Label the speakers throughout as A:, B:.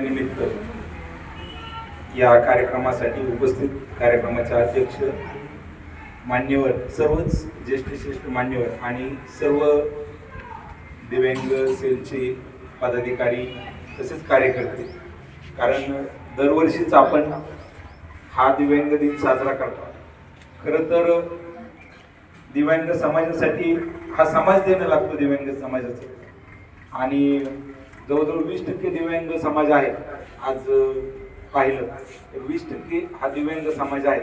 A: निमित्त या कार्यक्रमासाठी उपस्थित कार्यक्रमाचे अध्यक्ष मान्यवर, सर्वच ज्येष्ठ मान्यवर आणि सर्व दिव्यांग सेलचे पदाधिकारी तसेच कार्यकर्ते, कारण दरवर्षीच आपण हा दिव्यांग दिन साजरा करतो. खरं तर दिव्यांग समाजासाठी हा समाज देणं लागतो दिव्यांग समाजाचं, आणि जवळजवळ 20% दिव्यांग समाज आहे. आज पाहिलं तर 20% हा दिव्यांग समाज आहे.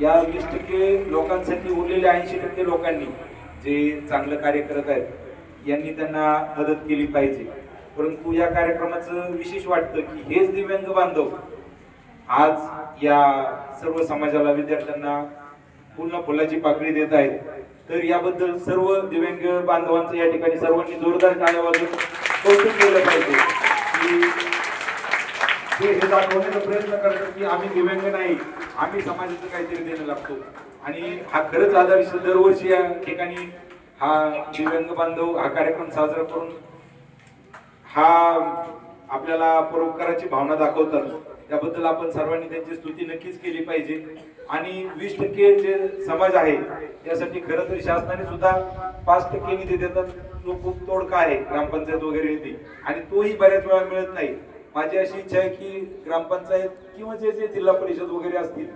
A: या 20% लोकांसाठी उरलेल्या 80% लोकांनी जे चांगलं कार्य करत आहेत यांनी त्यांना मदत केली पाहिजे. परंतु या कार्यक्रमाचं विशेष वाटतं की हेच दिव्यांग बांधव आज या सर्व समाजाला, विद्यार्थ्यांना पूर्ण फुलाची पाकळी देत आहेत. तर याबद्दल सर्व दिव्यांग बांधवांचं या ठिकाणी सर्वांनी जोरदार टाळ्या वाजवून कौतुक केलं पाहिजे की हे दाखवण्याचा प्रयत्न करतात की आम्ही दिव्यांग नाही, आम्ही समाजाचं काहीतरी देणं लागतो. आणि हा खरंच आदर्श दरवर्षी या ठिकाणी हा दिव्यांग बांधव हा कार्यक्रम साजरा करून हा आपल्याला परोपकाराची भावना दाखवतात. त्याबद्दल आपण सर्वांनी त्यांची स्तुती नक्कीच केली पाहिजे. आणि 20% जे समाज आहे त्यासाठी खरं तर शासनाने सुद्धा 5% निधी देतात. तो खूप तोडका आहे, ग्रामपंचायत वगैरे येते, आणि तोही बऱ्याच वेळा मिळत नाही. माझी अशी इच्छा आहे की ग्रामपंचायत किंवा जे जे जिल्हा परिषद वगैरे असतील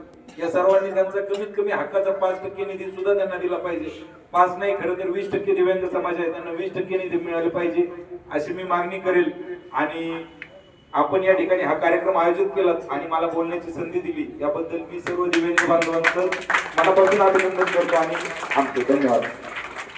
A: या सर्वांनी त्यांचा कमीत कमी हक्काचा 5% निधी सुद्धा त्यांना दिला पाहिजे. 5 नाही, खरं तर 20% दिव्यांग समाज आहे, त्यांना 20% निधी मिळाले पाहिजे अशी मी मागणी करेल. आणि आपण या ठिकाणी हा कार्यक्रम आयोजित केला आणि मला बोलण्याची संधी दिली याबद्दल मी सर्व दिव्यांग बांधवांचं मनापासून अभिनंदन करतो आणि थांबतो. धन्यवाद.